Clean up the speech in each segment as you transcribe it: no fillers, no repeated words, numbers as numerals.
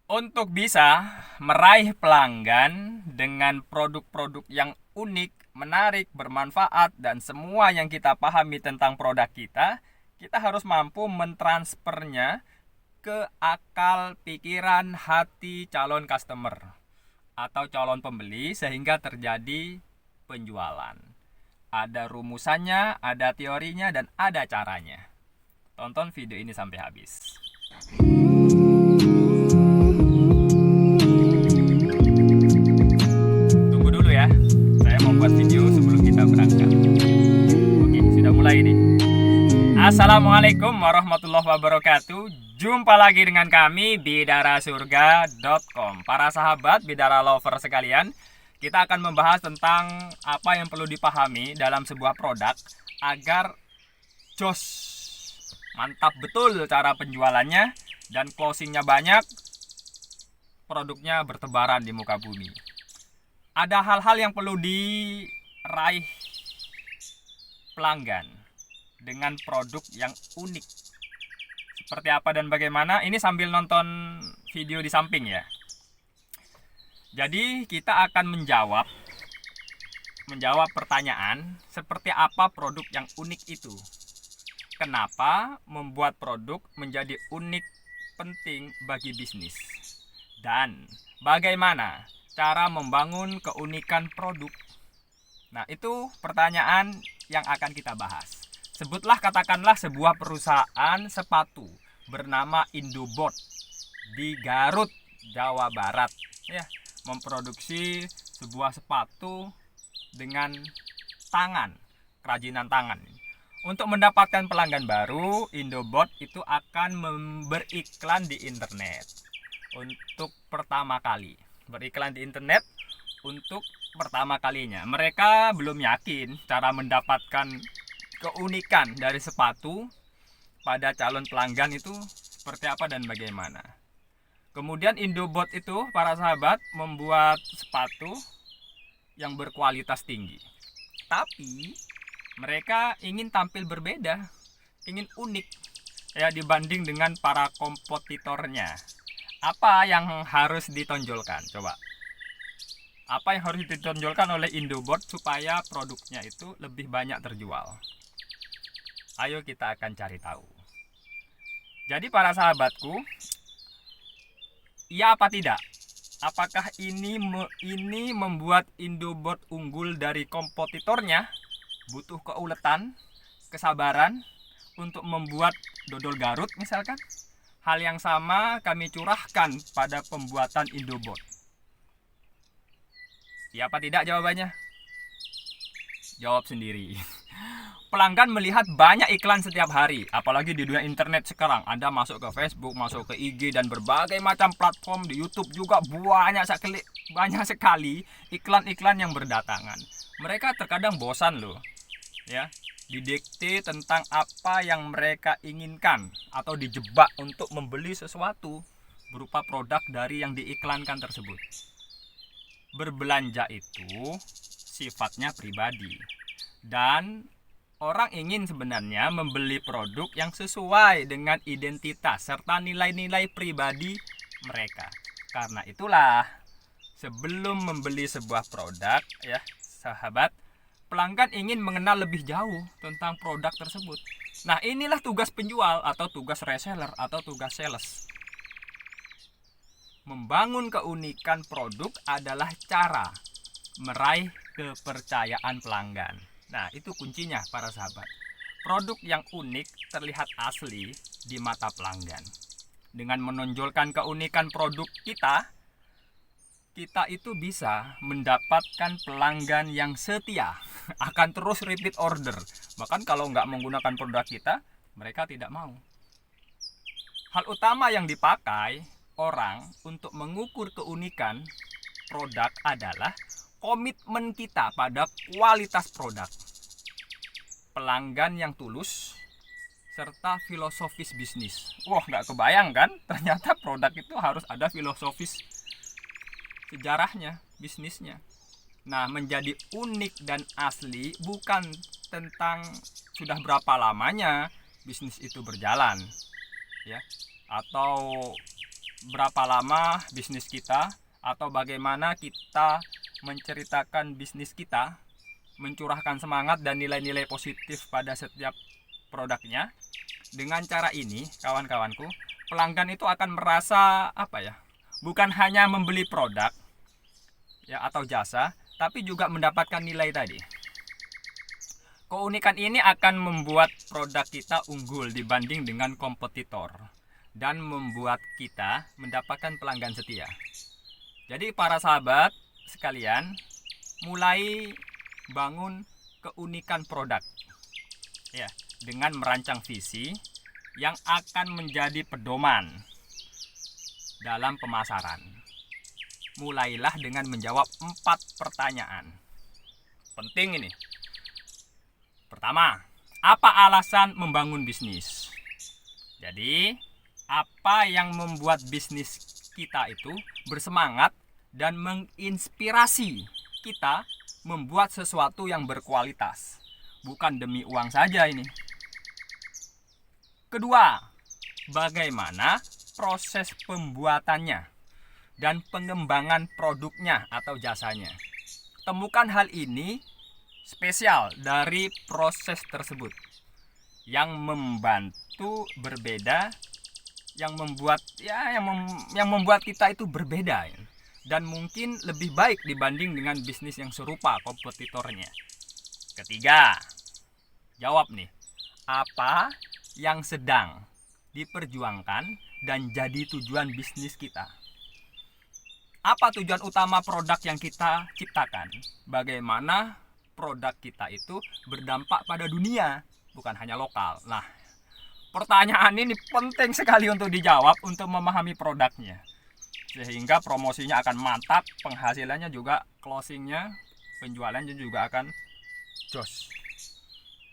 Untuk bisa meraih pelanggan dengan produk-produk yang unik, menarik, bermanfaat, dan semua yang kita pahami tentang produk kita harus mampu mentransfernya ke akal, pikiran, hati calon customer atau calon pembeli sehingga terjadi penjualan. Ada rumusannya, ada teorinya, dan ada caranya. Tonton video ini sampai habis. Tunggu dulu ya, saya mau buat video sebelum kita berangkat. Oke, sudah mulai nih. Assalamualaikum warahmatullahi wabarakatuh. Jumpa lagi dengan kami bidarasurga.com. Para sahabat bidara lover sekalian, kita akan membahas tentang apa yang perlu dipahami dalam sebuah produk agar jos, mantap betul cara penjualannya dan closingnya banyak, produknya bertebaran di muka bumi. Ada hal-hal yang perlu diraih pelanggan dengan produk yang unik. Seperti apa dan bagaimana? Ini sambil nonton video di samping ya. Jadi kita akan menjawab pertanyaan seperti apa produk yang unik itu. Kenapa membuat produk menjadi unik penting bagi bisnis? Dan bagaimana cara membangun keunikan produk? Nah, itu pertanyaan yang akan kita bahas. Sebutlah katakanlah sebuah perusahaan sepatu bernama Indobot di Garut, Jawa Barat, ya, memproduksi sebuah sepatu dengan tangan, kerajinan tangan. Untuk mendapatkan pelanggan baru, Indobot itu akan beriklan di internet untuk pertama kali. Beriklan di internet untuk pertama kalinya. Mereka belum yakin cara mendapatkan keunikan dari sepatu pada calon pelanggan itu seperti apa dan bagaimana. Kemudian Indobot itu, para sahabat, membuat sepatu yang berkualitas tinggi. Tapi mereka ingin tampil berbeda, ingin unik ya dibanding dengan para kompetitornya. Apa yang harus ditonjolkan? Coba. Apa yang harus ditonjolkan oleh Indobot supaya produknya itu lebih banyak terjual? Ayo kita akan cari tahu. Jadi para sahabatku, iya apa tidak? Apakah ini membuat Indobot unggul dari kompetitornya? Butuh keuletan, kesabaran untuk membuat dodol Garut misalkan. Hal yang sama kami curahkan pada pembuatan Indobot. Iya apa tidak jawabannya? Jawab sendiri. Pelanggan melihat banyak iklan setiap hari, apalagi di dunia internet sekarang. Anda masuk ke Facebook, masuk ke IG dan berbagai macam platform, di YouTube juga banyak sekali iklan-iklan yang berdatangan. Mereka terkadang bosan loh, ya, didikte tentang apa yang mereka inginkan atau dijebak untuk membeli sesuatu berupa produk dari yang diiklankan tersebut. Berbelanja itu sifatnya pribadi dan orang ingin sebenarnya membeli produk yang sesuai dengan identitas serta nilai-nilai pribadi mereka. Karena itulah, sebelum membeli sebuah produk, ya sahabat, pelanggan ingin mengenal lebih jauh tentang produk tersebut. Nah, inilah tugas penjual atau tugas reseller atau tugas sales. Membangun keunikan produk adalah cara meraih kepercayaan pelanggan. Nah, itu kuncinya para sahabat. Produk yang unik terlihat asli di mata pelanggan. Dengan menonjolkan keunikan produk kita itu bisa mendapatkan pelanggan yang setia, akan terus repeat order. Bahkan kalau nggak menggunakan produk kita, mereka tidak mau. Hal utama yang dipakai orang untuk mengukur keunikan produk adalah komitmen kita pada kualitas produk, pelanggan yang tulus, serta filosofis bisnis. Wah, nggak kebayang kan? Ternyata produk itu harus ada filosofis sejarahnya, bisnisnya. Nah, menjadi unik dan asli bukan tentang sudah berapa lamanya bisnis itu berjalan, ya, atau berapa lama bisnis kita, atau bagaimana kita menceritakan bisnis kita, mencurahkan semangat dan nilai-nilai positif pada setiap produknya. Dengan cara ini, kawan-kawanku, pelanggan itu akan merasa bukan hanya membeli produk ya atau jasa, tapi juga mendapatkan nilai tadi. Keunikan ini akan membuat produk kita unggul dibanding dengan kompetitor dan membuat kita mendapatkan pelanggan setia. Jadi para sahabat sekalian, mulai bangun keunikan produk ya, dengan merancang visi yang akan menjadi pedoman dalam pemasaran. Mulailah dengan menjawab 4 pertanyaan penting ini. Pertama, apa alasan membangun bisnis? Jadi, apa yang membuat bisnis kita itu bersemangat dan menginspirasi kita membuat sesuatu yang berkualitas, bukan demi uang saja ini. Kedua, bagaimana proses pembuatannya dan pengembangan produknya atau jasanya. Temukan hal ini spesial dari proses tersebut yang membantu berbeda, yang membuat kita itu berbeda dan mungkin lebih baik dibanding dengan bisnis yang serupa kompetitornya. Ketiga, jawab nih, apa yang sedang diperjuangkan dan jadi tujuan bisnis kita? Apa tujuan utama produk yang kita ciptakan? Bagaimana produk kita itu berdampak pada dunia, bukan hanya lokal. Nah, pertanyaan ini penting sekali untuk dijawab untuk memahami produknya, sehingga promosinya akan mantap, penghasilannya juga, closingnya, penjualannya juga akan jos.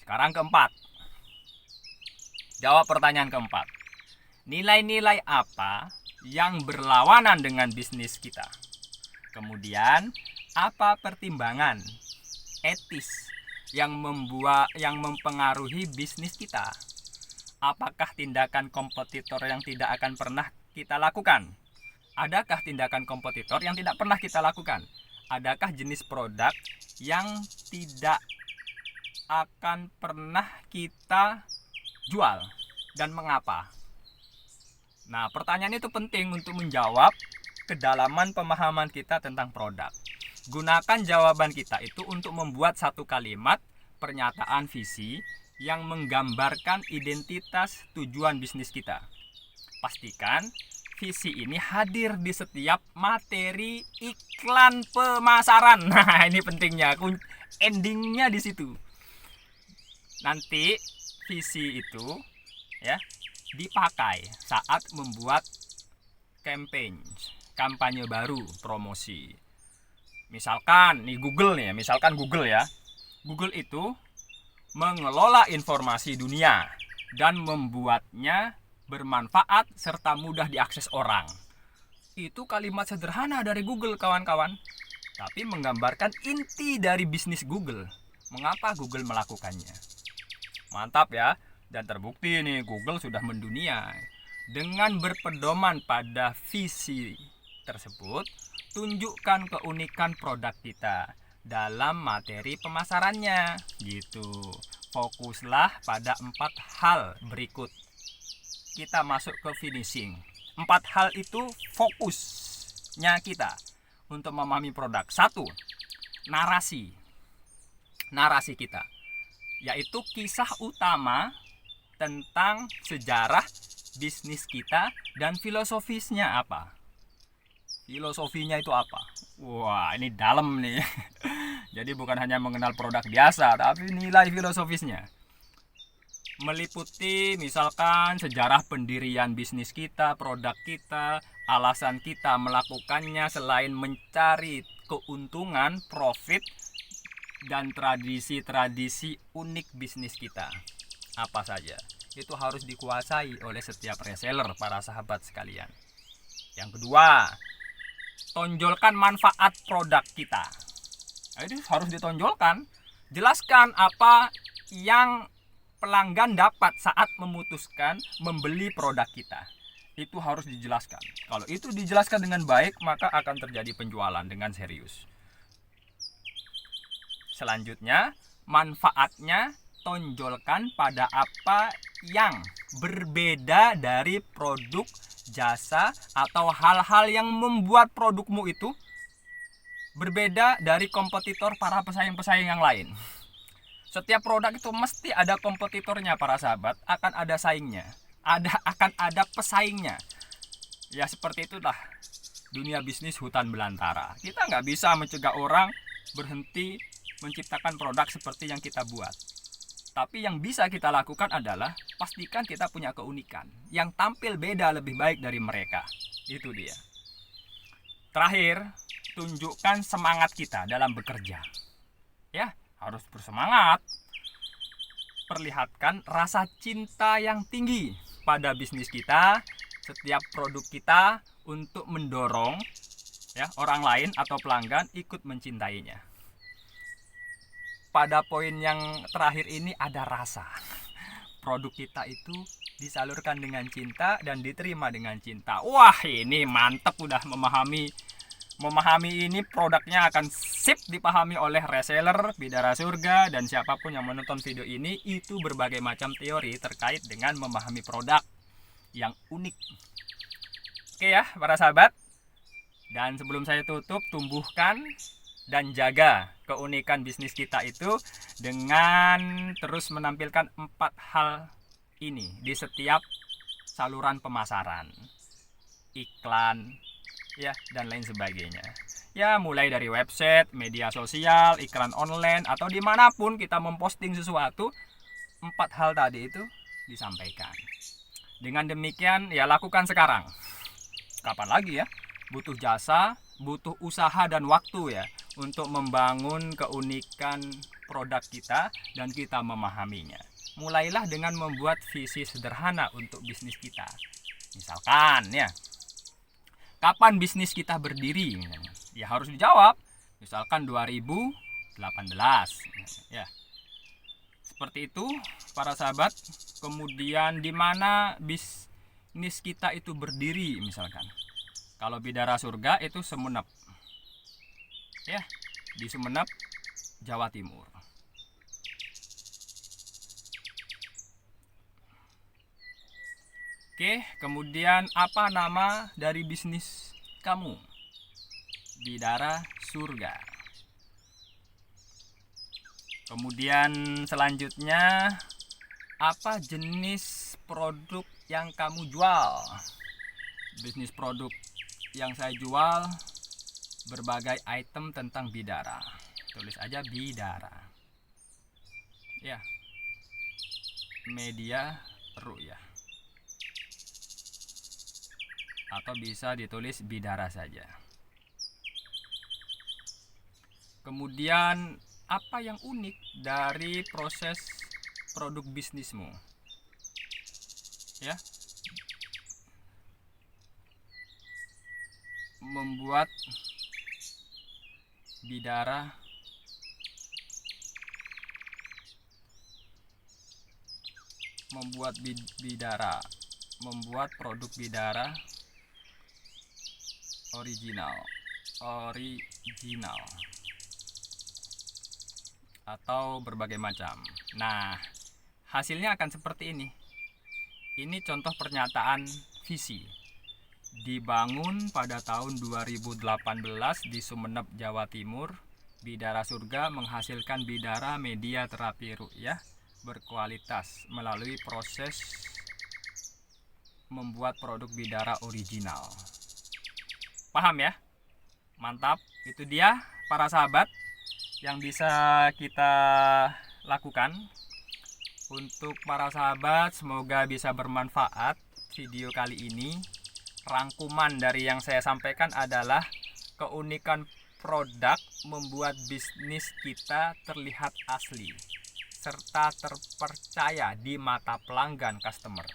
Sekarang keempat, jawab pertanyaan keempat. Nilai-nilai apa yang berlawanan dengan bisnis kita? Kemudian, apa pertimbangan etis yang mempengaruhi bisnis kita? Apakah tindakan kompetitor yang tidak akan pernah kita lakukan? Adakah tindakan kompetitor yang tidak pernah kita lakukan? Adakah jenis produk yang tidak akan pernah kita jual dan mengapa? Nah, pertanyaan itu penting untuk menjawab kedalaman pemahaman kita tentang produk. Gunakan jawaban kita itu untuk membuat satu kalimat pernyataan visi yang menggambarkan identitas tujuan bisnis kita. Pastikan visi ini hadir di setiap materi iklan pemasaran. Nah, ini pentingnya, endingnya di situ. Nanti visi itu ya dipakai saat membuat kampanye baru, promosi. Misalkan Google ya. Google itu mengelola informasi dunia dan membuatnya bermanfaat serta mudah diakses orang. Itu kalimat sederhana dari Google, kawan-kawan, tapi menggambarkan inti dari bisnis Google. Mengapa Google melakukannya? Mantap ya, dan terbukti nih Google sudah mendunia. Dengan berpedoman pada visi tersebut, tunjukkan keunikan produk kita dalam materi pemasarannya gitu. Fokuslah pada 4 hal berikut. Kita masuk ke finishing. 4 hal itu fokusnya kita untuk memahami produk. 1. Narasi kita, yaitu kisah utama tentang sejarah bisnis kita dan filosofisnya apa. Filosofinya itu apa? Wah, ini dalam nih. Jadi bukan hanya mengenal produk biasa, tapi nilai filosofisnya. Meliputi misalkan sejarah pendirian bisnis kita, produk kita, alasan kita melakukannya selain mencari keuntungan, profit, dan tradisi-tradisi unik bisnis kita. Apa saja? Itu harus dikuasai oleh setiap reseller, para sahabat sekalian. Yang kedua, tonjolkan manfaat produk kita. Nah, itu harus ditonjolkan. Jelaskan apa yang pelanggan dapat saat memutuskan membeli produk kita. Itu harus dijelaskan. Kalau itu dijelaskan dengan baik, maka akan terjadi penjualan dengan serius. Selanjutnya, manfaatnya tonjolkan pada apa yang berbeda dari produk, jasa, atau hal-hal yang membuat produkmu itu berbeda dari kompetitor para pesaing-pesaing yang lain. Setiap produk itu mesti ada kompetitornya para sahabat, akan ada saingnya, akan ada pesaingnya. Ya seperti itulah dunia bisnis hutan belantara. Kita nggak bisa mencegah orang berhenti menciptakan produk seperti yang kita buat. Tapi yang bisa kita lakukan adalah pastikan kita punya keunikan yang tampil beda lebih baik dari mereka. Itu dia. Terakhir, tunjukkan semangat kita dalam bekerja. Ya, harus bersemangat. Perlihatkan rasa cinta yang tinggi pada bisnis kita, setiap produk kita, untuk mendorong ya orang lain atau pelanggan ikut mencintainya. Pada poin yang terakhir ini ada rasa. Produk kita itu disalurkan dengan cinta dan diterima dengan cinta. Wah, ini mantep, udah memahami ini produknya akan sip dipahami oleh reseller, bidara surga, dan siapapun yang menonton video ini. Itu berbagai macam teori terkait dengan memahami produk yang unik. Oke ya para sahabat. Dan sebelum saya tutup, tumbuhkan dan jaga keunikan bisnis kita itu dengan terus menampilkan 4 hal ini di setiap saluran pemasaran, iklan, ya, dan lain sebagainya. Ya, mulai dari website, media sosial, iklan online, atau dimanapun kita memposting sesuatu, 4 hal tadi itu disampaikan. Dengan demikian, ya lakukan sekarang. Kapan lagi ya? Butuh jasa, butuh usaha dan waktu ya untuk membangun keunikan produk kita dan kita memahaminya. Mulailah dengan membuat visi sederhana untuk bisnis kita. Misalkan ya, kapan bisnis kita berdiri? Ya harus dijawab. Misalkan 2018. Ya. Seperti itu para sahabat. Kemudian di mana bisnis kita itu berdiri misalkan. Kalau bidara surga itu Sumenep. Ya, di Sumenep, Jawa Timur. Oke, kemudian apa nama dari bisnis kamu? Bidara surga. Kemudian selanjutnya, apa jenis produk yang kamu jual? Bisnis produk yang saya jual berbagai item tentang bidara. Tulis aja bidara. Ya. Media ru'yah. Atau bisa ditulis bidara saja. Kemudian apa yang unik dari proses produk bisnismu? Ya. Membuat bidara membuat produk bidara original atau berbagai macam. Nah, hasilnya akan seperti ini. Ini contoh pernyataan visi. Dibangun pada tahun 2018 di Sumenep, Jawa Timur. Bidara surga menghasilkan bidara media terapi ru'yah berkualitas melalui proses membuat produk bidara original. Paham ya? Mantap. Itu dia para sahabat yang bisa kita lakukan. Untuk para sahabat, semoga bisa bermanfaat video kali ini. Rangkuman dari yang saya sampaikan adalah keunikan produk membuat bisnis kita terlihat asli serta terpercaya di mata pelanggan customer.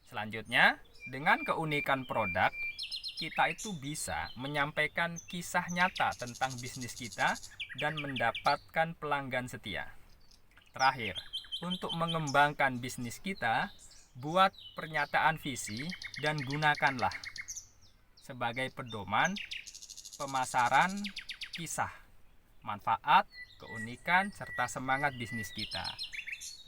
Selanjutnya, dengan keunikan produk, kita itu bisa menyampaikan kisah nyata tentang bisnis kita dan mendapatkan pelanggan setia. Terakhir, untuk mengembangkan bisnis kita, Buat pernyataan visi dan gunakanlah sebagai pedoman pemasaran kisah, manfaat, keunikan, serta semangat bisnis kita.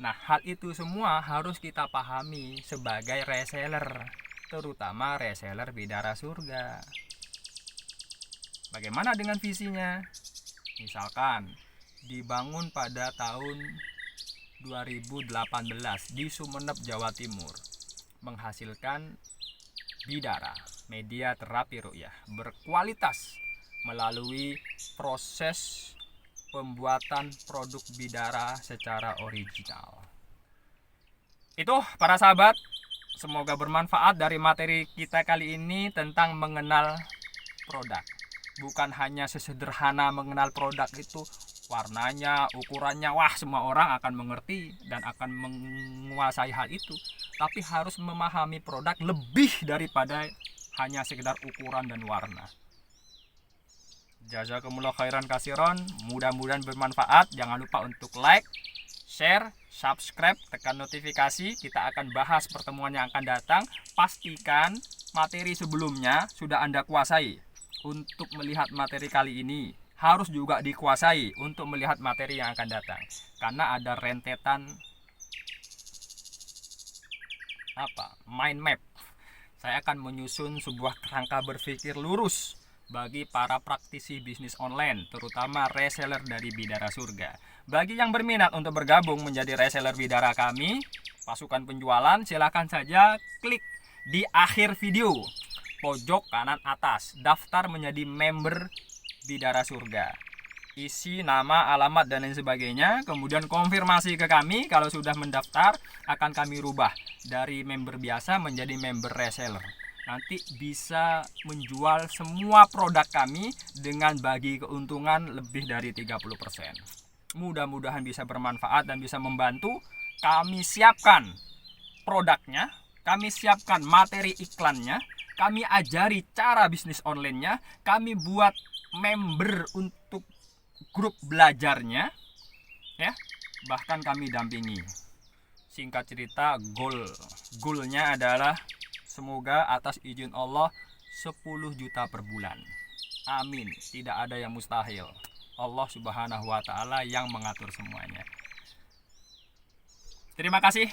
Nah, hal itu semua harus kita pahami sebagai reseller, terutama reseller Bidara Surga. Bagaimana dengan visinya? Misalkan dibangun pada tahun 2018 di Sumeneb, Jawa Timur, menghasilkan bidara, media terapi ruqyah berkualitas melalui proses pembuatan produk bidara secara original. Itu para sahabat, semoga bermanfaat dari materi kita kali ini tentang mengenal produk. Bukan hanya sesederhana mengenal produk itu, warnanya, ukurannya, wah semua orang akan mengerti dan akan menguasai hal itu. Tapi harus memahami produk lebih daripada hanya sekedar ukuran dan warna. Jazakumullah khairan kasiron, mudah-mudahan bermanfaat. Jangan lupa untuk like, share, subscribe, tekan notifikasi. Kita akan bahas pertemuan yang akan datang. Pastikan materi sebelumnya sudah Anda kuasai. Untuk melihat materi kali ini harus juga dikuasai untuk melihat materi yang akan datang, karena ada rentetan mind map. Saya akan menyusun sebuah kerangka berpikir lurus bagi para praktisi bisnis online, terutama reseller dari Bidara Surga. Bagi yang berminat untuk bergabung menjadi reseller Bidara kami, pasukan penjualan, silakan saja klik di akhir video pojok kanan atas, daftar menjadi member Bidara Surga. Isi nama, alamat, dan lain sebagainya. Kemudian konfirmasi ke kami. Kalau sudah mendaftar, akan kami rubah dari member biasa menjadi member reseller. Nanti bisa menjual semua produk kami dengan bagi keuntungan lebih dari 30%. Mudah-mudahan bisa bermanfaat dan bisa membantu. Kami siapkan produknya, kami siapkan materi iklannya, kami ajari cara bisnis online-nya, kami buat member untuk grup belajarnya, ya. Bahkan kami dampingi. Singkat cerita, goalnya adalah semoga atas izin Allah 10 juta per bulan. Amin. Tidak ada yang mustahil. Allah Subhanahu wa taala yang mengatur semuanya. Terima kasih.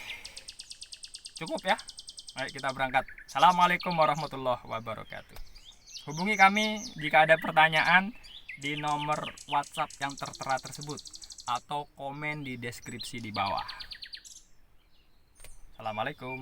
Cukup ya. Baik, kita berangkat. Assalamualaikum warahmatullahi wabarakatuh. Hubungi kami jika ada pertanyaan di nomor WhatsApp yang tertera tersebut atau komen di deskripsi di bawah. Assalamualaikum.